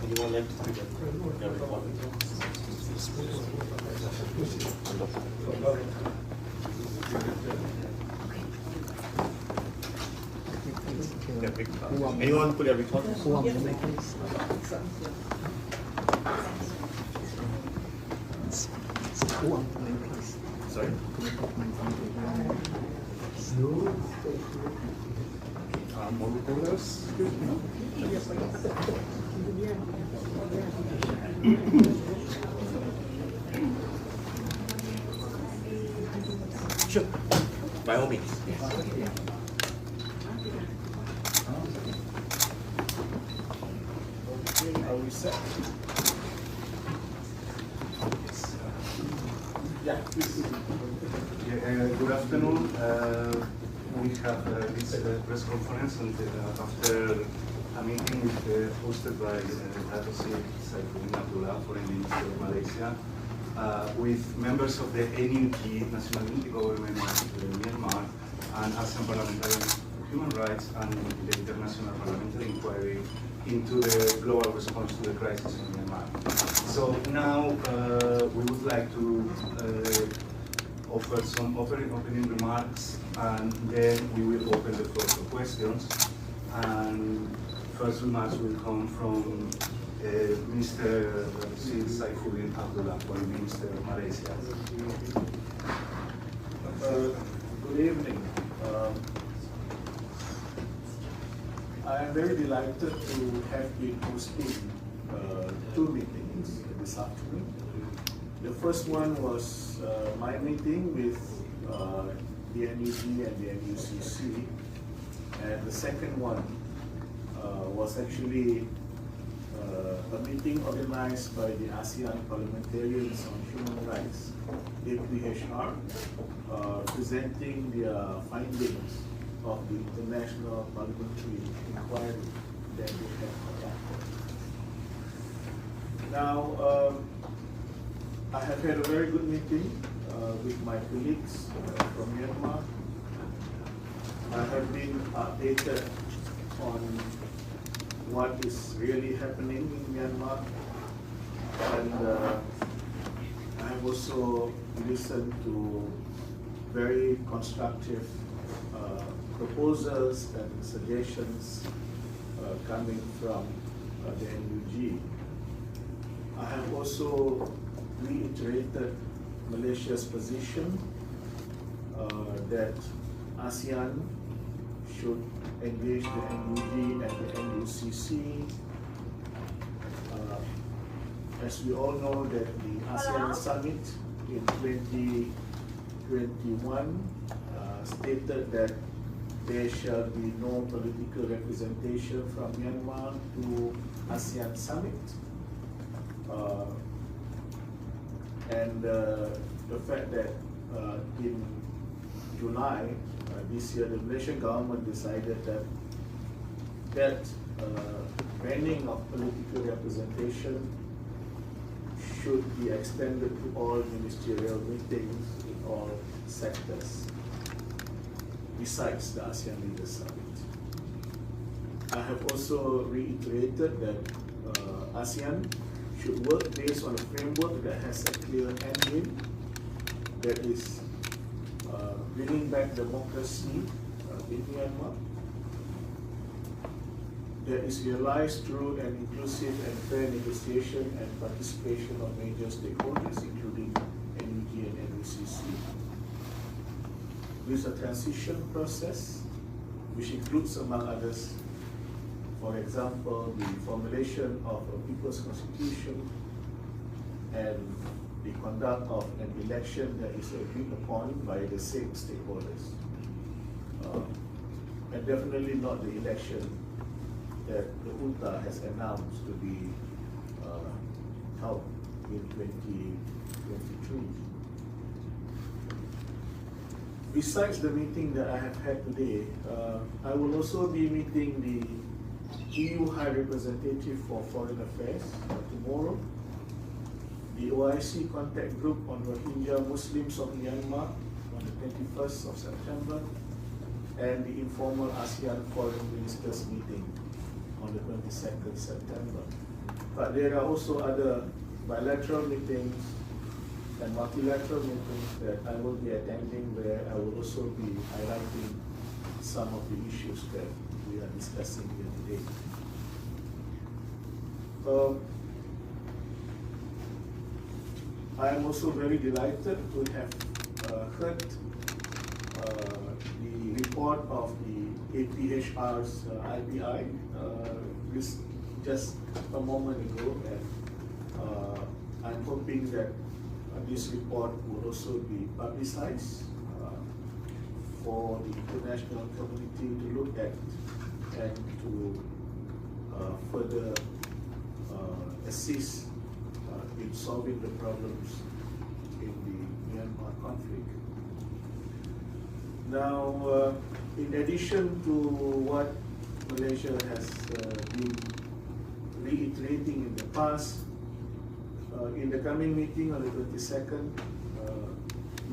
You want left to anyone put every talk? Sorry. More recorders? Sure. By all means. Okay, are we set? Yeah, please. Good afternoon. We have this press conference and after a meeting hosted by Dato Sri Saifuddin Abdullah, Foreign Minister of Malaysia, with members of the NUG, National Unity Government of Myanmar, and ASEAN Parliamentarians for Human Rights, and the International Parliamentary Inquiry into the global response to the crisis in Myanmar. So now we would like to offer some opening remarks, and then we will open the floor for questions. And first remarks will come from Mr. Sri Saifuddin Abdullah, Foreign Minister of Malaysia. Good evening. I am very delighted to have been hosting two meetings this afternoon. The first one was my meeting with the NUG and the NUCC, and the second one was actually a meeting organized by the ASEAN Parliamentarians on Human Rights, APHR, presenting their findings of the International Parliamentary Inquiry that they have conducted. Now, I have had a very good meeting with my colleagues from Myanmar. I have been updated on what is really happening in Myanmar, and I have also listened to very constructive proposals and suggestions coming from the NUG. I have also reiterated Malaysia's position that ASEAN should engage the NUG and the NUCC. As we all know, that the ASEAN summit in 2021 stated that there shall be no political representation from Myanmar to ASEAN summit. And the fact that in July this year, the Malaysian government decided that banning of political representation should be extended to all ministerial meetings in all sectors, besides the ASEAN Leaders Summit. I have also reiterated that ASEAN should work based on a framework that has a clear end game, that is bringing back democracy in Myanmar, that is realized through an inclusive and fair negotiation and participation of major stakeholders, including NUG and NUCC, with a transition process which includes, among others, for example, the formulation of a people's constitution and the conduct of an election that is agreed upon by the same stakeholders. And definitely not the election that the junta has announced to be held in 2023. Besides the meeting that I have had today, I will also be meeting the EU High Representative for Foreign Affairs tomorrow, the OIC Contact Group on Rohingya Muslims of Myanmar on the 21st of September, and the informal ASEAN Foreign Ministers meeting on the 22nd September. But there are also other bilateral meetings and multilateral meetings that I will be attending, where I will also be highlighting some of the issues that we are discussing here today. I am also very delighted to have heard the report of the APHR's IPI just a moment ago, and I'm hoping that this report will also be publicized for the international community to look at and to further assist in solving the problems in the Myanmar conflict. Now, in addition to what Malaysia has been reiterating in the past, in the coming meeting on the 22nd,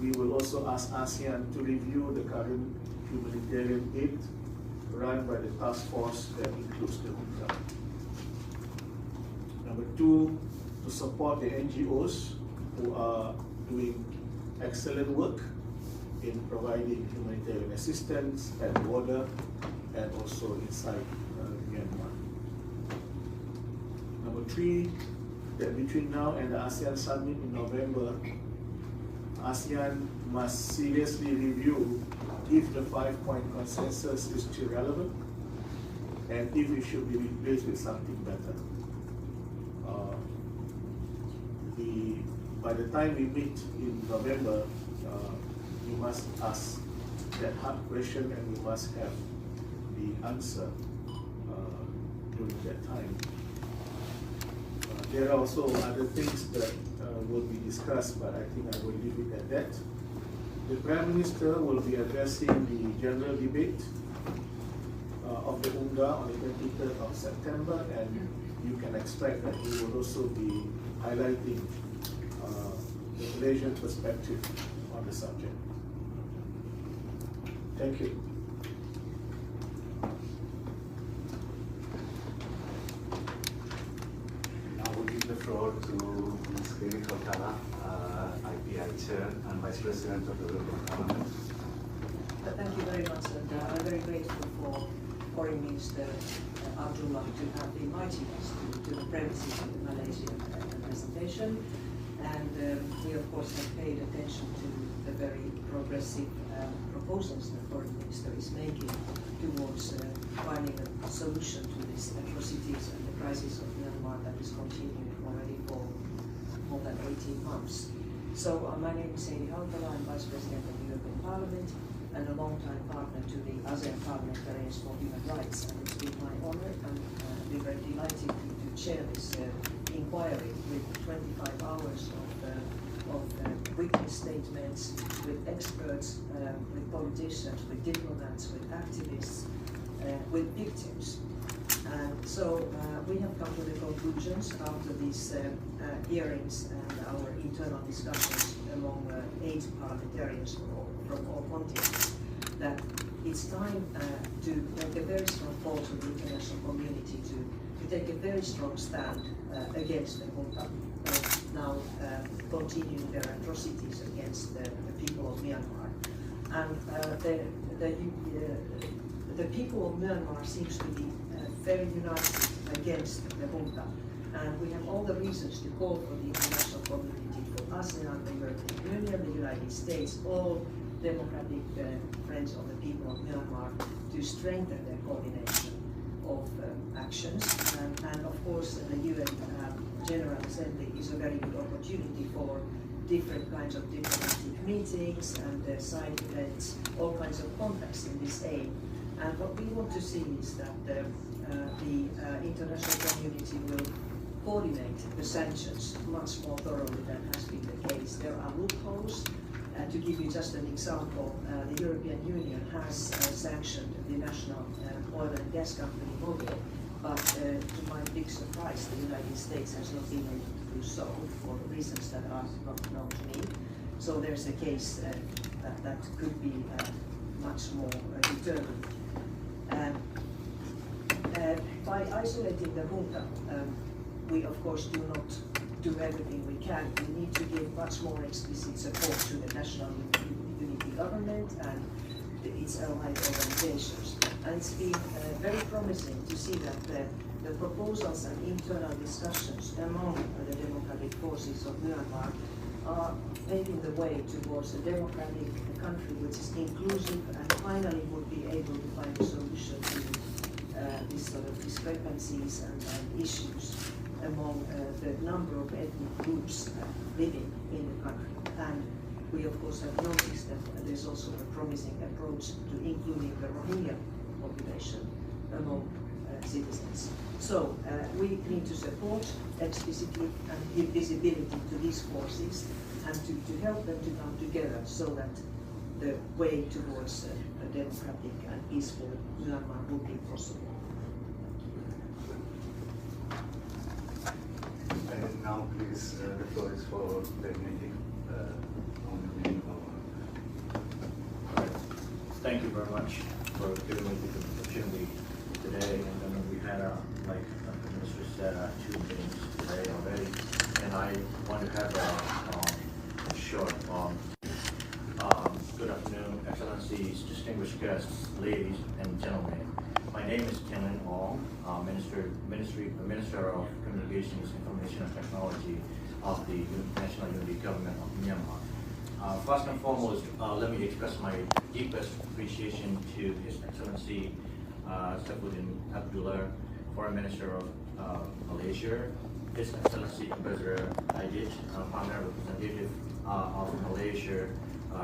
we will also ask ASEAN to review the current humanitarian aid run by the task force that includes the UNRWA. Number two, to support the NGOs who are doing excellent work in providing humanitarian assistance at the border and also inside Myanmar. Number three, that between now and the ASEAN Summit in November, ASEAN must seriously review if the 5-point consensus is still relevant and if it should be replaced with something better. By the time we meet in November, we must ask that hard question and we must have the answer during that time. There are also other things that will be discussed, but I think I will leave it at that. The Prime Minister will be addressing the general debate of the UNGA on the 23rd of September, and you can expect that he will also be highlighting the Malaysian perspective on the subject. Thank you. Now we give the floor to Ms. Kelly Hurtado, IPI Chair and Vice President of the European Parliament. Thank you very much, and I'm very grateful for Foreign Minister Abdullah to have invited us to the premises of the Malaysian presentation. And we of course have paid attention to the very progressive proposals that Foreign Minister is making towards finding a solution to these atrocities and the crisis of Myanmar that is continuing already for more than 18 months. So my name is Heidi Hautala, I'm Vice President of the European Parliament and a long-time partner to the ASEAN Parliamentarians for Human Rights. And it's been my honor and we're very delighted to chair this inquiry with 25 hours of witness statements, with experts, with politicians, with diplomats, with activists, with victims. And so we have come to the conclusions after these hearings and our internal discussions among 8 parliamentarians from all continents that it's time to make a very strong call to the international community to take a very strong stand against the junta now continuing their atrocities against the people of Myanmar. And the people of Myanmar seems to be very united against the junta. And we have all the reasons to call for the international community, for ASEAN, the European Union, the United States, all democratic friends of the people of Myanmar to strengthen their coordination of actions. And of course, the UN General Assembly is a very good opportunity for different kinds of diplomatic meetings and side events, all kinds of contacts in this aim. And what we want to see is that the international community will coordinate the sanctions much more thoroughly than has been the case. There are loopholes. To give you just an example, the European Union has sanctioned the national oil and gas company Mobil, but to my big surprise, the United States has not been able to do so for reasons that are not known to me. So there's a case that could be much more determined. By isolating the junta, we of course do not do everything we can. We need to give much more explicit support to the national unity government and its allied organizations. And it's been very promising to see that the proposals and internal discussions among the democratic forces of Myanmar are paving the way towards a democratic country which is inclusive and finally would be able to find a solution to this sort of discrepancies and issues among the number of ethnic groups living in the country. And we of course have noticed that there's also a promising approach to including the Rohingya population among citizens. So we need to support explicitly and give visibility to these forces and to help them to come together so that the way towards a democratic and peaceful Myanmar would be possible. And now, please, the floor is for the meeting on the meeting Thank you very much for giving me the opportunity today. And then we had, like the minister said, 2 meetings today already. And I want to have a short, good afternoon, Excellencies, distinguished guests, ladies and gentlemen. My name is Tianlin Ong, Minister of Communications, Information and Technology of the National Unity Government of Myanmar. First and foremost, let me express my deepest appreciation to His Excellency Saifuddin Abdullah, Foreign Minister of Malaysia, His Excellency Ambassador Aidit, Permanent Representative of Malaysia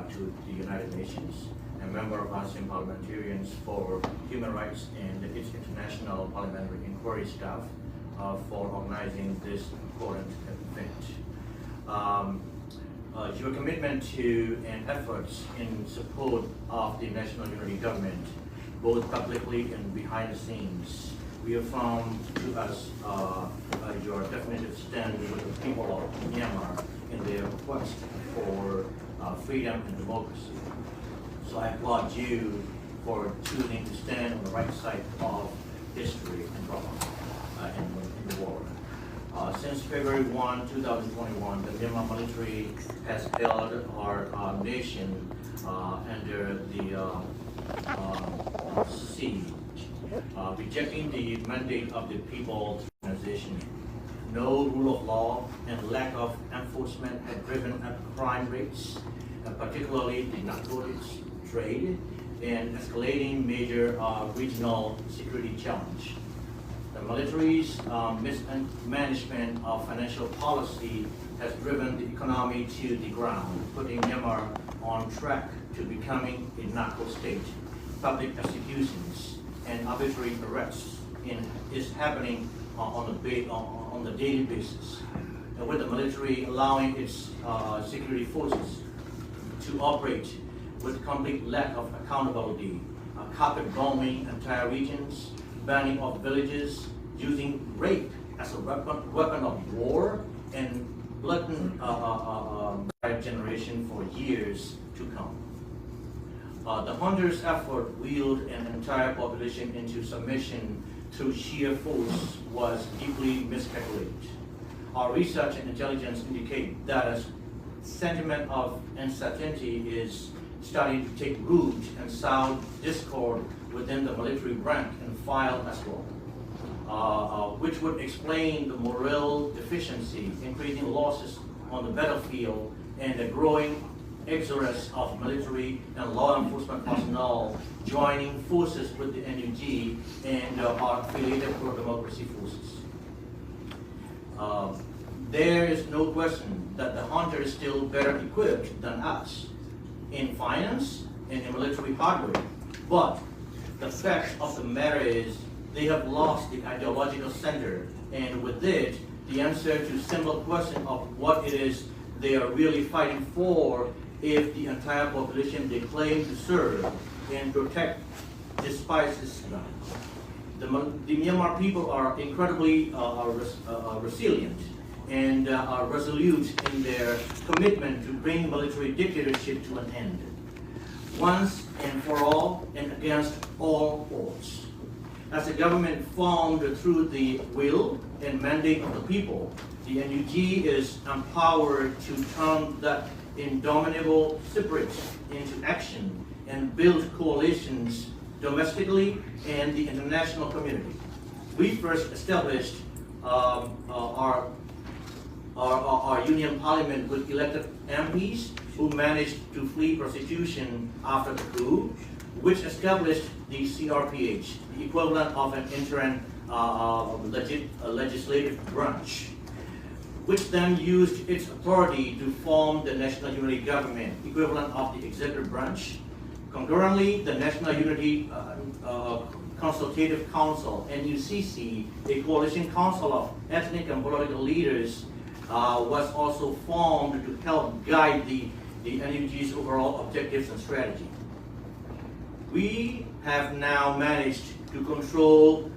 to the United Nations, and member of ASEAN Parliamentarians for Human Rights and its International Parliamentary Inquiry staff for organizing this important event. Your commitment to and efforts in support of the National Unity Government, both publicly and behind the scenes, reaffirm to us your definitive stand with the people of Myanmar in their quest for freedom and democracy. So I applaud you for choosing to stand on the right side of history and drama in the war. Since February 1, 2021, the Myanmar military has held our nation under the siege, rejecting the mandate of the People's Organization. No rule of law and lack of enforcement have driven up crime rates, particularly the narcotics trade, and escalating major regional security challenge. The military's mismanagement of financial policy has driven the economy to the ground, putting Myanmar on track to becoming a narco state. Public executions and arbitrary arrests is happening on the daily basis, with the military allowing its security forces to operate with complete lack of accountability, carpet bombing entire regions, banning of villages, using rape as a weapon of war, and blatant generation for years to come. The hunters' effort wheeled an entire population into submission through sheer force was deeply miscalculated. Our research and intelligence indicate that a sentiment of uncertainty is starting to take root and sow discord within the military rank and file as well, which would explain the morale deficiency, increasing losses on the battlefield, and the growing exodus of military and law enforcement personnel joining forces with the NUG and our affiliated pro-democracy forces. There is no question that the hunter is still better equipped than us in finance and in military hardware, but the fact of the matter is they have lost the ideological center, and with it, the answer to simple question of what it is they are really fighting for if the entire population they claim to serve and protect despises them. The Myanmar people are incredibly resilient and are resolute in their commitment to bring military dictatorship to an end, once and for all and against all odds. as a government formed through the will and mandate of the people, the NUG is empowered to turn that indomitable spirit into action and build coalitions domestically and the international community. We first established our union parliament with elected MPs who managed to flee prostitution after the coup, which established the CRPH, the equivalent of an interim legislative branch, which then used its authority to form the National Unity Government, equivalent of the executive branch. Concurrently, the National Unity Consultative Council, NUCC, a coalition council of ethnic and political leaders, was also formed to help guide the NUG's overall objectives and strategy. We have now managed to control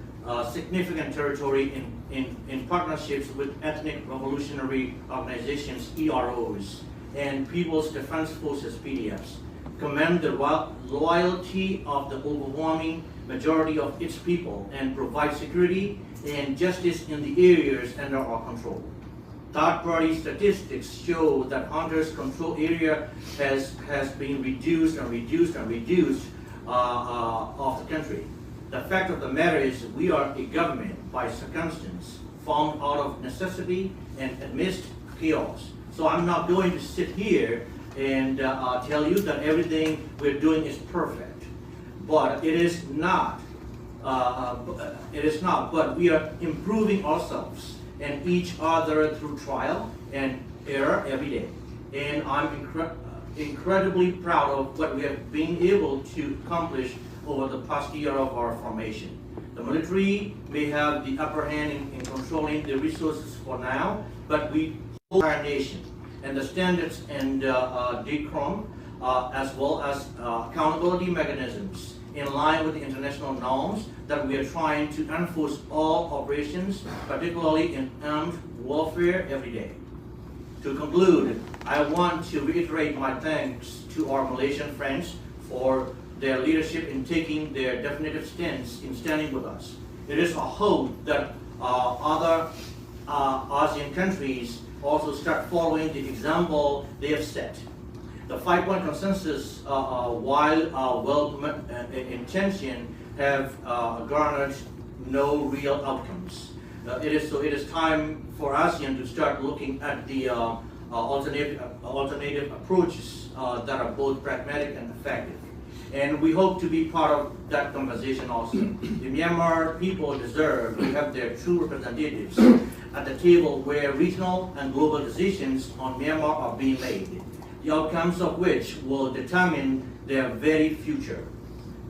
significant territory in partnerships with ethnic revolutionary organizations, EROs, and People's Defense Forces, PDFs, commend the loyalty of the overwhelming majority of its people, and provide security and justice in the areas under our control. Third-party statistics show that hunters' control area has been reduced of the country. The fact of the matter is we are a government by circumstance, formed out of necessity and amidst chaos. So I'm not going to sit here and tell you that everything we're doing is perfect, but it is not. But we are improving ourselves and each other through trial and error every day. And I'm incredibly proud of what we have been able to accomplish over the past year of our formation. The military may have the upper hand in controlling the resources for now, but we hold our nation and the standards and decorum, as well as accountability mechanisms in line with the international norms that we are trying to enforce all operations, particularly in armed warfare every day. To conclude, I want to reiterate my thanks to our Malaysian friends for their leadership in taking their definitive stance in standing with us. It is a hope that other ASEAN countries also start following the example they have set. The 5-point consensus, while well-intentioned, have garnered no real outcomes. It is time for ASEAN to start looking at the alternative approaches that are both pragmatic and effective. And we hope to be part of that conversation also. The Myanmar people deserve to have their true representatives at the table where regional and global decisions on Myanmar are being made, the outcomes of which will determine their very future.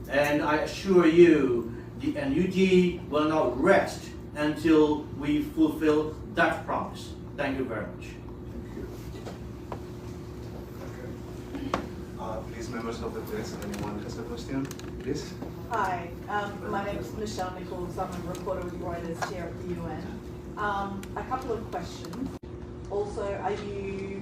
And I assure you, the NUG will not rest until we fulfill that promise. Thank you very much. Please, members of the press, anyone has a question, please? Hi, my name is Michelle Nichols. I'm a reporter with Reuters here at the UN. A couple of questions. Also, are you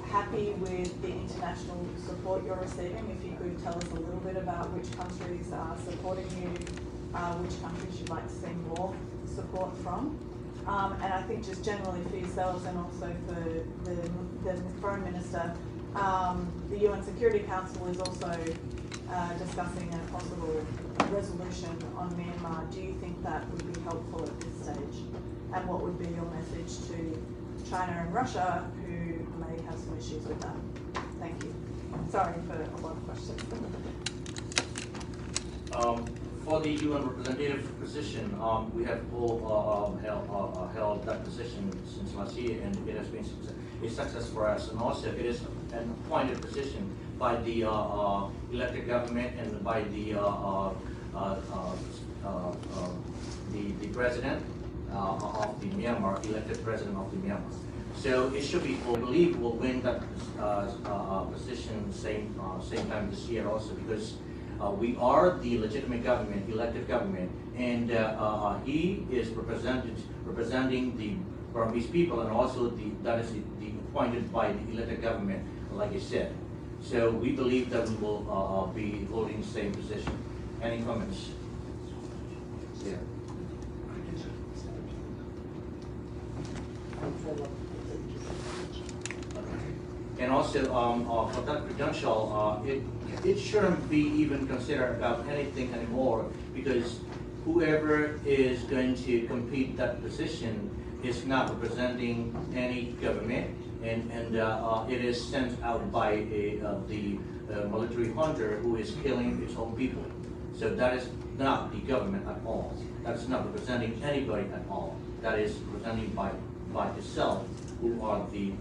happy with the international support you're receiving? If you could tell us a little bit about which countries are supporting you, which countries you'd like to see more support from. And I think just generally for yourselves and also for the Foreign Minister, the UN Security Council is also discussing a possible resolution on Myanmar. Do you think that would be helpful at this stage? And what would be your message to China and Russia, who may have some issues with that? Thank you. Sorry for a lot of questions. For the UN representative position, we have all held that position since last year, and it has been a success for us. And also, it is an appointed position by the elected government and by the president of the Myanmar, elected president of the Myanmar. So it should be, I believe, we'll win that position same time this year also, because we are the legitimate government, elected government, and he is representing the Burmese people, and also that is the appointed by the elected government, like I said. So we believe that we will be holding the same position. Any comments? Yeah. And also, for that credential, it shouldn't be even considered about anything anymore, because whoever is going to compete that position is not representing any government, and it is sent out by the military junta who is killing its own people. So that is not the government at all. That's not representing anybody at all. That is representing by itself, who are the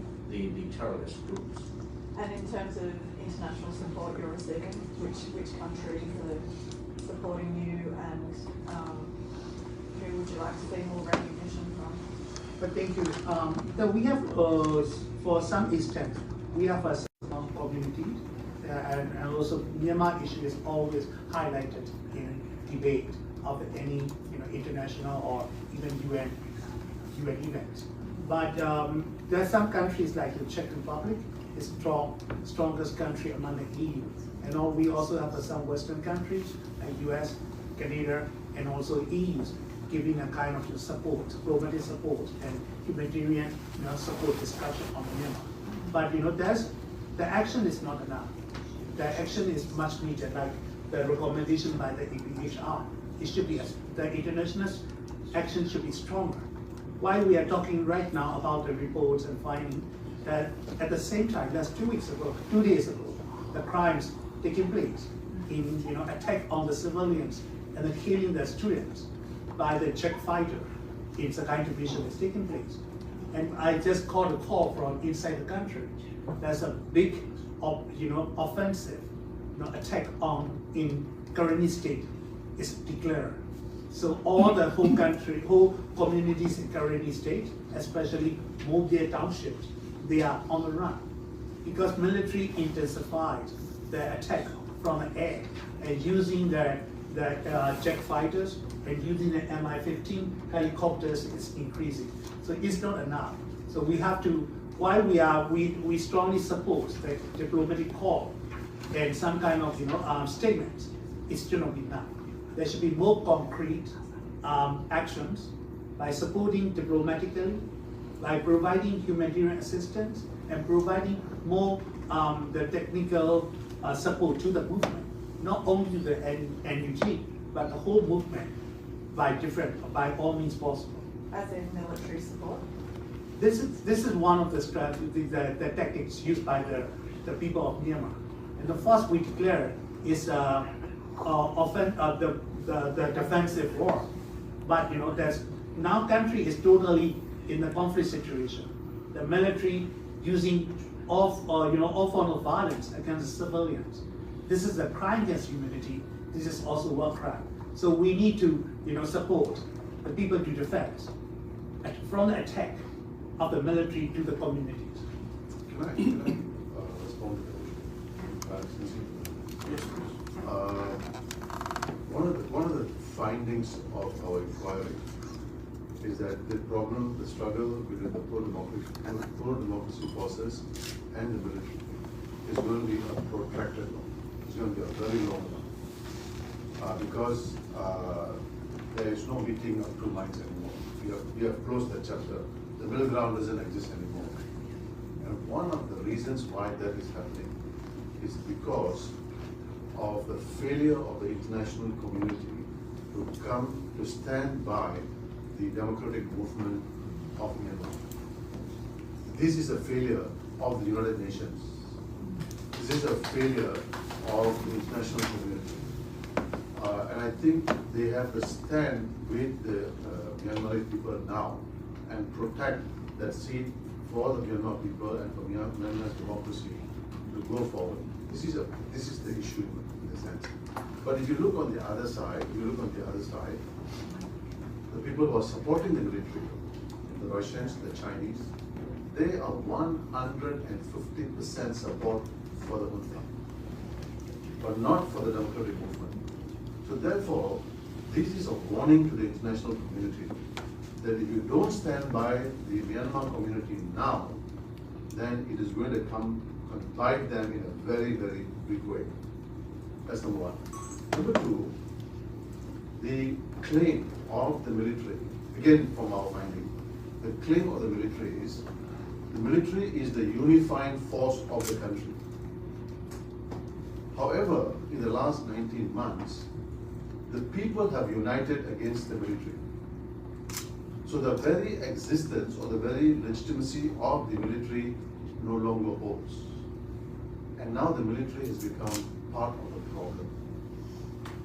terrorist groups. And in terms of international support you're receiving, which countries are supporting you, and who would you like to see more recognition from? But thank you. We have, for some instance, we have a small community, and also Myanmar issue is always highlighted in debate of any international or even UN events. But there are some countries like the Czech Republic is strongest country among the EU, and we also have some Western countries like US, Canada, and also EU giving a kind of support, diplomatic support, and humanitarian support discussion on Myanmar. But the action is not enough. The action is much needed, like the recommendation by the EPHR. It should be the international action should be stronger. Why we are talking right now about the reports and finding that at the same time, that's 2 days ago, the crimes taking place in attack on the civilians and the killing the students by the Czech fighter in Sakai division is taking place. And I just caught a call from inside the country. There's a big offensive attack in Karenni state is declared. So all the whole communities in Karenni state, especially Mobile townships, they are on the run because military intensified the attack from the air and using the Czech fighters and using the Mi-15 helicopters is increasing. So it's not enough. So we have to, while we strongly support the diplomatic call and some kind of statements, it still not enough. There should be more concrete actions by supporting diplomatically, by providing humanitarian assistance, and providing more the technical support to the movement, not only the NUG, but the whole movement by all means possible. As in military support? This is one of the strategies, the tactics used by the people of Myanmar. And the first we declare is the defensive war. But there's now country is totally in the conflict situation. The military using all form of violence against the civilians. This is a crime against humanity. This is also war crime. So we need to support the people to defend from the attack of the military to the communities. Can I respond to that? Yes, please. One of the findings of our inquiry is that the problem, the struggle between the pro-democracy forces and the military is going to be a protracted one. It's going to be a very long one because there is no meeting of two minds anymore. We have closed that chapter. The middle ground doesn't exist anymore. And one of the reasons why that is happening is because of the failure of the international community to stand by the democratic movement of Myanmar. This is a failure of the United Nations. This is a failure of the international community. And I think they have to stand with the Myanmar people now and protect that seat for the Myanmar people and for Myanmar's democracy to go forward. This is the issue in a sense. But if you look on the other side, the people who are supporting the military, the Russians, the Chinese, they are 150% support for the junta, but not for the democratic movement. So therefore, this is a warning to the international community that if you don't stand by the Myanmar community now, then it is going to come and bite them in a very, very big way. That's number one. Number two, the claim of the military, again from our finding, the claim of the military is the unifying force of the country. However, in the last 19 months, the people have united against the military. So the very existence or the very legitimacy of the military no longer holds. And now the military has become part of the problem.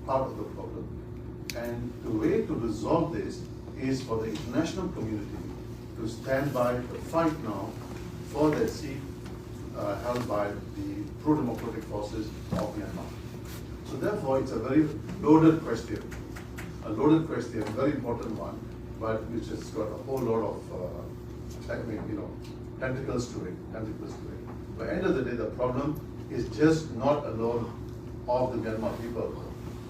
Part of the problem. And the way to resolve this is for the international community to stand by the fight now for that seat held by the pro-democratic forces of Myanmar. So therefore, it's a very loaded question, a very important one, but which has got a whole lot of, tentacles to it. By the end of the day, the problem is just not alone of the Myanmar people.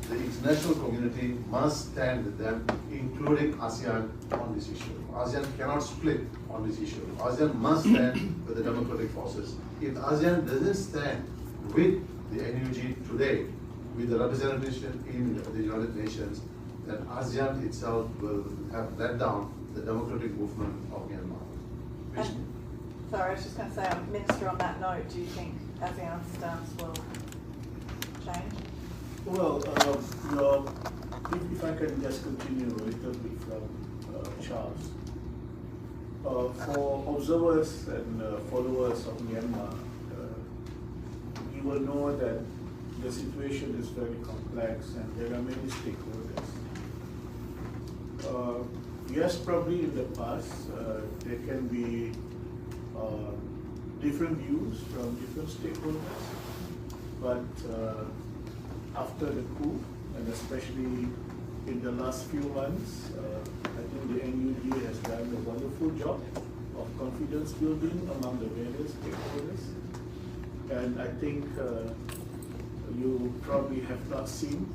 The international community must stand with them, including ASEAN, on this issue. ASEAN cannot split on this issue. ASEAN must stand with the democratic forces. If ASEAN doesn't stand with the NUG today, with the representation in the United Nations, then ASEAN itself will have let down the democratic movement of Myanmar. Which, Sorry, I was just going to say, Minister, on that note, do you think ASEAN's stance will change? Well, if I can just continue a little bit from Charles. For observers and followers of Myanmar, you will know that the situation is very complex and there are many stakeholders. Yes, probably in the past, there can be different views from different stakeholders, but after the coup, and especially in the last few months, I think the NUG has done a wonderful job of confidence building among the various stakeholders. And I think you probably have not seen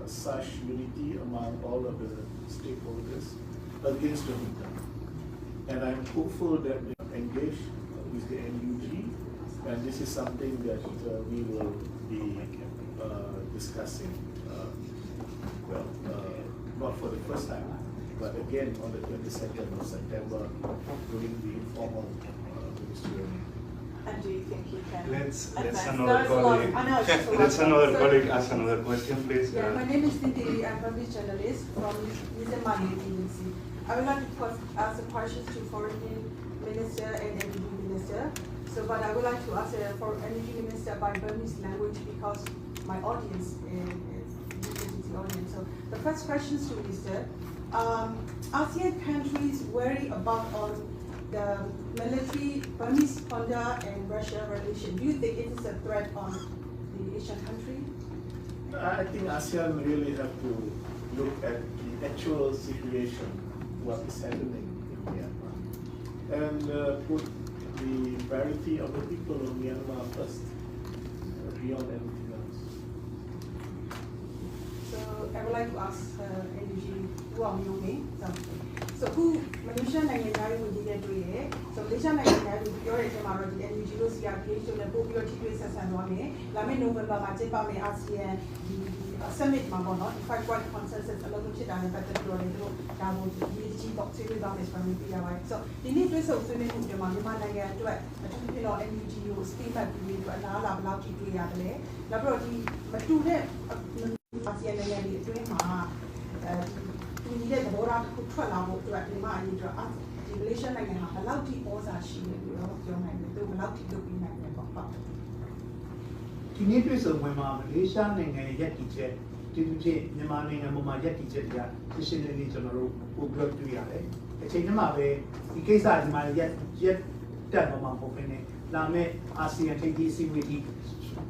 such unity among all of the stakeholders against the junta. And I'm hopeful that they engage with the NUG, and this is something that we will be discussing, not for the first time, but again on the 22nd of September during the informal ministerial meeting. And do you think you can? Let's advance? another There's a lot- colleague. I know, it's just a lot. Let's another So- colleague ask another question, please. Yeah, my name is Tinti. I'm a public journalist from Myanmar News Agency. I would like to first ask the questions to Foreign Minister and Energy Minister. So, but I would like to ask for Energy Minister by Burmese language because my audience is the audience. So, the first question to Minister: ASEAN countries worry about the military Burmese Honda and Russia relation. Do you think it is a threat on the Asian country? I think ASEAN really have to look at the actual situation, what is happening in Myanmar, and put the priority of the people of Myanmar first, beyond anything else. So I would like to ask NUG Wang Yongmei. So who Malaysiaနိုင်ငံသားတွေဝင်ကြည့်တဲ့တွေ့ရဲဆိုမလေးရှားနိုင်ငံသားတွေပြောတဲ့အချိန်မှာတော့ဒီ NUG လို့ CRPH တို့လည်းပို့ပြီးတော့ထိတွေ့ဆက်ဆံသွားမယ်လာမယ့် November မှာကျင်းပမယ့် ASEAN ဒီ summit မှာပေါ့နော်ဒီ 5 point consensus အလုံးစုံဖြစ်တာနဲ့ပတ်သက်ပြီးတော့လည်းတို့ဒါကိုဒီကြီးပေါ့ဆွေးနွေးသွားမယ်ဆိုတာမျိုးပြရပါတယ်ဆိုဒီနေ့တွေ့ဆုံဆွေးနွေးမှုတွေမှာမြန်မာနိုင်ငံအတွက်အထူးသဖြင့်တော့ NUG ကို statement ပြီးပြီးတော့အလားအလာဘယ်လောက်ထိတွေ့ရတယ်လဲနောက်ပြီးတော့ဒီမတူတဲ့ ASEAN နိုင်ငံတွေအတွင်းမှာဒီတဲ့သဘောထားတစ်ခုထွက်လာဖို့အတွက်ဒီမှာအရေးအတွက်ဒီ Malaysia နိုင်ငံဟာဘယ်လောက်ထိဩဇာရှိလဲလို့တော့ပြောနိုင်တယ်သူဘယ်လောက်ထိလုပ်ပြီးနိုင်လဲပေါ့ဟုတ် ဒီနေ့တွေ့ဆုံပွဲမှာမလေးရှားနိုင်ငံရဲ့ယက်တီချက်ဒီလိုဖြစ်မြန်မာနိုင်ငံပေါ်မှာယက်တီချက်တွေကရှင်းရှင်းလင်းလင်းကျွန်တော်တို့ပို့ပြီးတွေ့ရတယ်။အချိန်တည်းမှာပဲဒီကိစ္စဒီမှာရက်တက်ပေါ်မှာပုံပြနေလာမယ့်အာဆီယံထိပ်သီးစည်းဝေးကြီး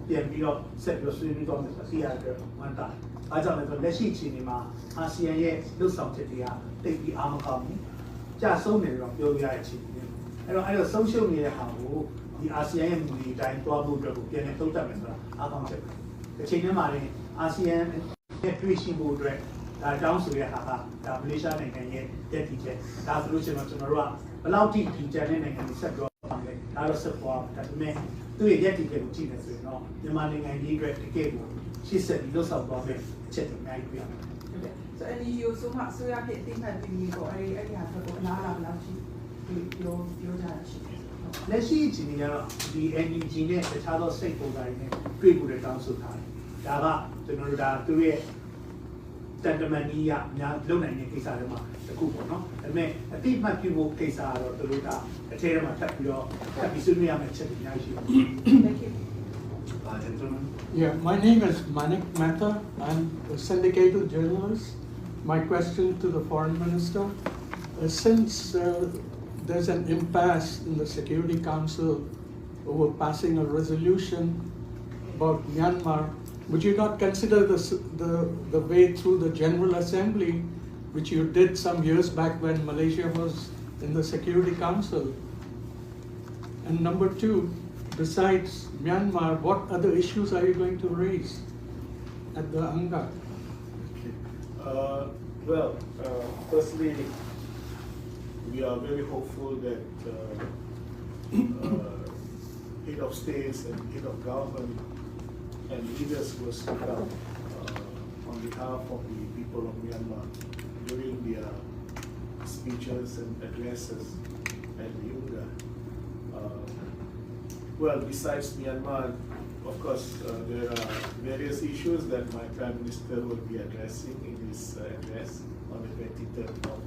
ပြန်ပြီးတော့ဆက်ပြီးဆွေးနွေးတော့မယ်ဆိုတော့CRဝမ်းတာအားကြောင့်လည်းလက်ရှိအခြေအနေမှာအာဆီယံရဲ့လှုပ်ဆောင်ချက်တွေကတိတ်ပြီးအားမကောင်းဘူး။ကြာဆုံးနေတော့ပြောရတဲ့အခြေအနေ။အဲ့တော့ဆုံးရှုံးနေတဲ့ဟာကိုဒီအာဆီယံရဲ့မူတွေအတိုင်းတွားဖို့အတွက်ကိုပြန်လည်သုံးသပ်မယ်ဆိုတာအားကောင်းချက်ပဲ။တစ်ချိန်တည်းမှာလည်းအာဆီယံရဲ့တွေ့ရှိဖို့အတွက်ဒါတောင်းဆိုရတာကဒါမလေးရှားနိုင်ငံရဲ့တက်တည်ချက်ဒါဆိုလို့ရှိရင်ကျွန်တော်တို့ကဘယ်လောက်ထိဒီကျန်တဲ့နိုင်ငံတွေဆက်ပြောအောင်လဲဒါတော့ဆက်ပေါ်ဒါပေမဲ့သူ့ရဲ့ရက်တည်ချက်ကိုကြည့်နေဆိုရင်တော့မြန်မာနိုင်ငံကြီးအတွက်တကယ်ကိုရှေ့ဆက်ပြီးလှုပ်ဆောင်သွားမယ်အချက်တွေအများကြီးပြရမယ်။ So NGO ဆိုမှအစိုးရဖြစ်အသိမှတ်ပြုပြီးပေါ့အဲ့ဒီဟာဆိုတော့အလားအလာဘယ်လောက်ရှိပြောကြတာရှိတယ် လက်ရှိအခြေအနေကတော့ဒီ NUG နဲ့တခြားသော stakeholder တွေနဲ့တွေ့ဖို့လည်းတောင်းဆိုထားတယ်။ဒါကကျွန်တော်တို့ဒါသူရဲ့တန်တမန်ကြီးအများလုံနိုင်တဲ့ကိစ္စတွေမှာတစ်ခုပေါ့နော်။ဒါပေမဲ့အတိအမှတ်ပြုဖို့ကိစ္စကတော့သူတို့ကအထဲထဲမှာထပ်ပြီးဆွေးနွေးရမယ့်ချက်တွေအများကြီးရှိပါတယ်။ Thank you. Gentlemen. Yeah, my name is Manik Mehta. I'm a syndicated journalist. My question to the Foreign Minister, since there's an impasse in the Security Council over passing a resolution about Myanmar, would you not consider the way through the General Assembly, which you did some years back when Malaysia was in the Security Council? And number two, besides Myanmar, what other issues are you going to raise at the UNGA? Firstly, we are very hopeful that head of states and head of government and leaders will speak up on behalf of the people of Myanmar during their speeches and addresses at the UNGA. Besides Myanmar, of course, there are various issues that my Prime Minister will be addressing in his address on the 23rd of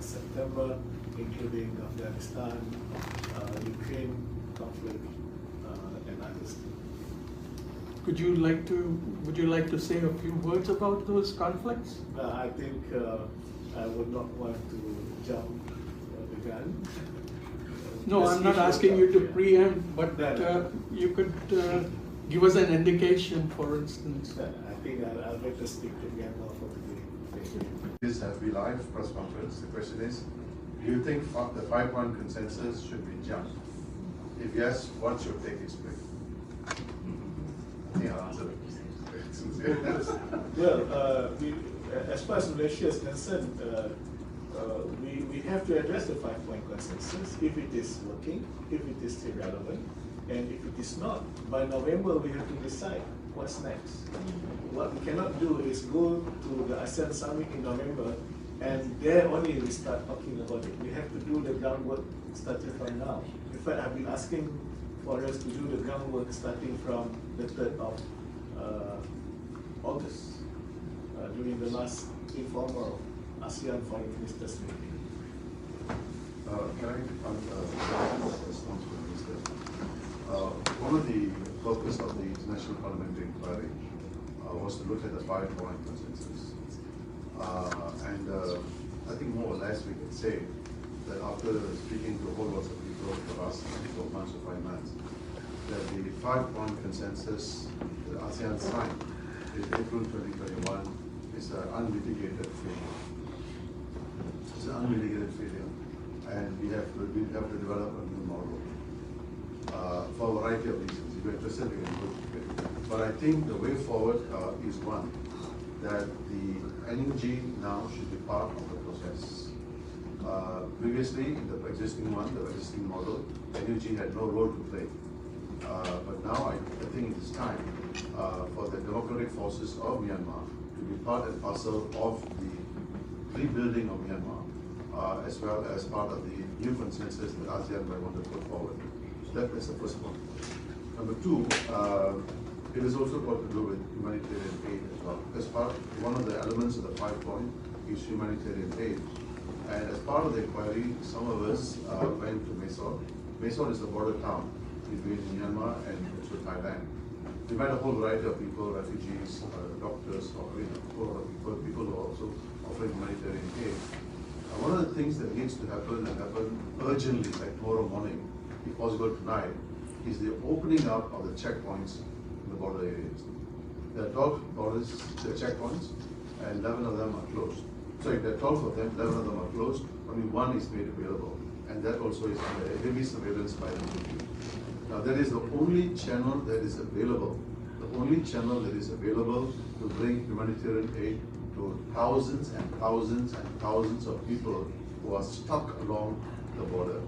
September, including Afghanistan, Ukraine conflict, and others. Would you like to say a few words about those conflicts? I think I would not want to jump the gun. No, I'm not asking you to preempt, but you could give us an indication, for instance. I think I'll better stick to Myanmar for today. Thank you. This has been live press conference. The question is, do you think the 5-point consensus should be jumped? If yes, what's your take explain? I think I'll answer it. As far as Malaysia is concerned, we have to address the 5-point consensus if it is working, if it is still relevant, and if it is not, by November we have to decide what's next. What we cannot do is go to the ASEAN summit in November and there only we start talking about it. We have to do the groundwork starting from now. In fact, I've been asking for us to do the groundwork starting from the 3rd of August during the last informal ASEAN Foreign Ministers meeting. Can I respond to the Minister? One of the purpose of the International Parliamentary Inquiry was to look at the 5-point consensus. I think more or less we can say that after speaking to a whole lot of people for the last 4 months or 5 months, that the 5-point consensus that ASEAN signed in April 2021 is an unmitigated failure. It's an unmitigated failure, and we have to develop a new model for a variety of reasons. If you're interested, we can go to it. But I think the way forward is one, that the NUG now should be part of the process. Previously, in the existing model, NUG had no role to play. But now I think it is time for the democratic forces of Myanmar to be part and parcel of the rebuilding of Myanmar, as well as part of the new consensus that ASEAN might want to put forward. So that is the first point. Number two, it is also got to do with humanitarian aid as well. As part, one of the elements of the 5-point is humanitarian aid. And as part of the inquiry, some of us went to Mae Sot. Mae Sot is a border town between Myanmar and also Thailand. We met a whole variety of people, refugees, doctors, a whole lot of people who are also offering humanitarian aid. One of the things that needs to happen and happen urgently, like tomorrow morning, if possible tonight, is the opening up of the checkpoints in the border areas. There are 12 checkpoints, and 11 of them are closed. Sorry, there are 12 of them, 11 of them are closed, only one is made available, and that also is under heavy surveillance by the military. Now that is the only channel that is available, to bring humanitarian aid to thousands and thousands and thousands of people who are stuck along the border.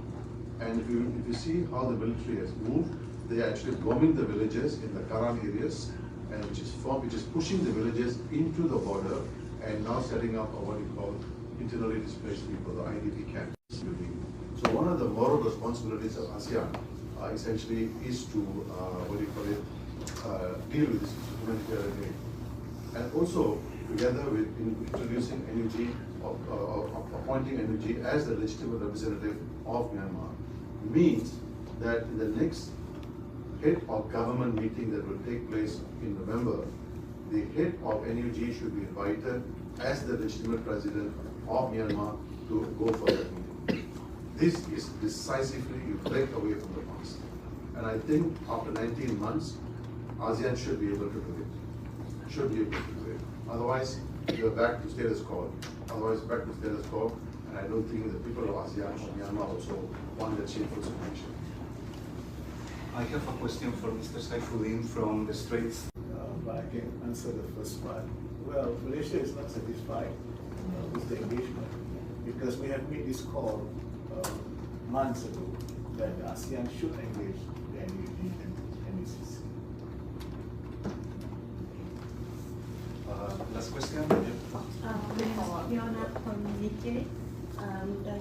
And if you see how the military has moved, they are actually bombing the villages in the Karan areas, and which is pushing the villages into the border and now setting up what you call internally displaced people, the IDP camps. So one of the moral responsibilities of ASEAN essentially is to, deal with this humanitarian aid. And also, together with introducing NUG, appointing NUG as the legitimate representative of Myanmar, means that in the next head of government meeting that will take place in November, the head of NUG should be invited as the legitimate president of Myanmar to go for that meeting. This is decisively you break away from the past. And I think after 19 months, ASEAN should be able to do it. Should be able to do it. Otherwise, you're back to status quo. And I don't think the people of ASEAN or Myanmar also want that shameful situation. I have a question for Mr. Saifuddin from the Straits. But I can answer the first part. Well, Malaysia is not satisfied with the engagement because we have made this call months ago that ASEAN should engage the NUG and NUCC. Last question. Fiona from Nikkei.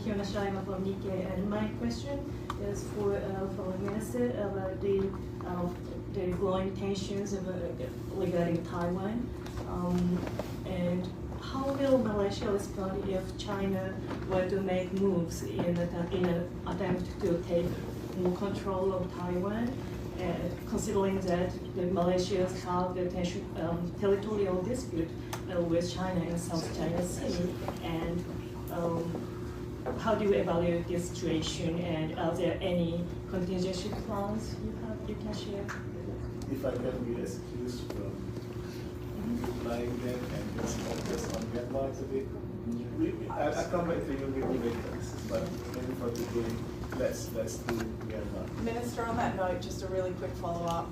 Fiona Schreiber from Nikkei. And my question is for the Minister about the growing tensions regarding Taiwan. And how will Malaysia respond if China were to make moves in an attempt to take more control of Taiwan? Considering that Malaysia have the territorial dispute with China in South China Sea, and how do you evaluate this situation? And are there any contingency plans you can share? If I can be excused from replying them and just focus on Myanmar today, I'll come back to you maybe later, but maybe for today, let's do Myanmar. Minister, on that note, just a really quick follow-up.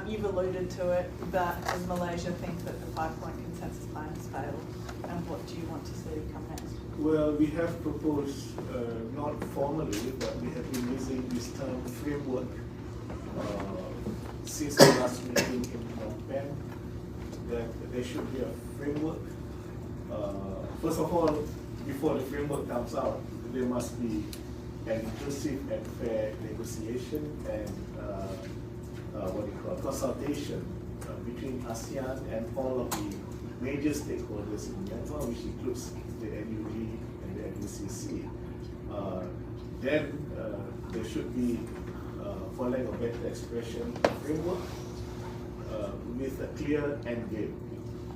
You've alluded to it, but does Malaysia think that the 5-point consensus plan has failed? And what do you want to see come next? Well, we have proposed, not formally, but we have been using this term framework since the last meeting in Phnom Penh, that there should be a framework. First of all, before the framework comes out, there must be an inclusive and fair negotiation and consultation between ASEAN and all of the major stakeholders in Myanmar, which includes the NUG and the NUCC. Then there should be, for lack of better expression, a framework with a clear end game.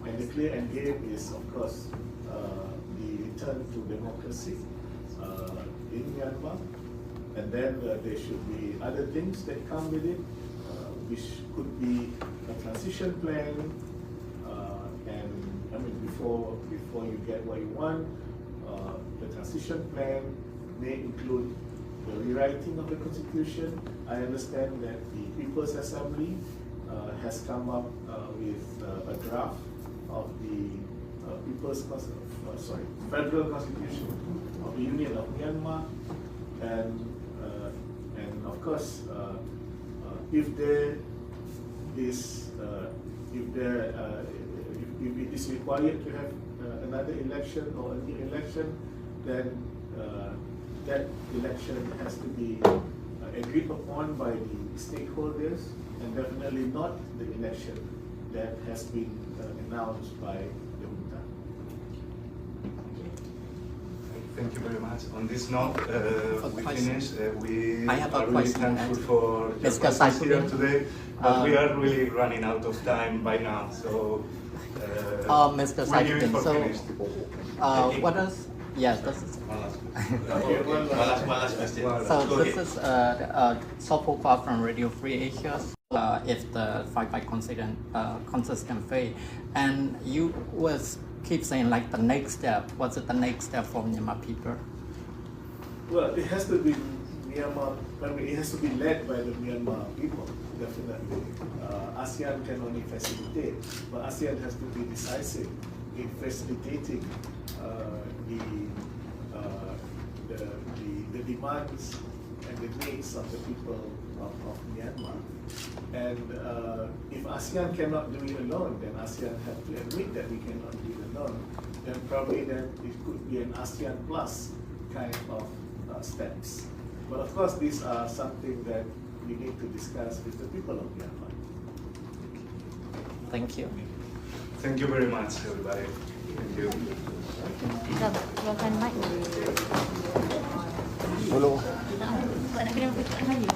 And the clear end game is, of course, the return to democracy in Myanmar. And then there should be other things that come with it, which could be a transition plan, and I mean, before you get what you want, the transition plan may include the rewriting of the constitution. I understand that the People's Assembly has come up with a draft of the Federal Constitution of the Union of Myanmar, and of course, if there is if it is required to have another election or a new election, then that election has to be agreed upon by the stakeholders, and definitely not the election that has been announced by the junta. Thank you very much. On this note, we finish. We I have a are really question, thankful for your Mr. presence here Saifuddin. today, but we are really running out of time by now. So, Mr. we're giving Saifuddin, for so finished. what is, yes, this is, One last question. so Go this ahead. is Sopokwa from Radio Free Asia. If the 5-by consistent fail, and you was keep saying like the next step, what's it the next step for Myanmar people? Well, it has to be Myanmar, I mean, it has to be led by the Myanmar people, definitely. ASEAN can only facilitate, but ASEAN has to be decisive in facilitating the demands and the needs of the people of Myanmar. And if ASEAN cannot do it alone, then ASEAN have to admit that we cannot do it alone. then probably then it could be an ASEAN Plus kind of steps. But of course, these are something that we need to discuss with the people of Myanmar. Thank you. Thank you very much, everybody. Thank you. Silakan mic. Buat nak kena buka lagi.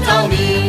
Tell me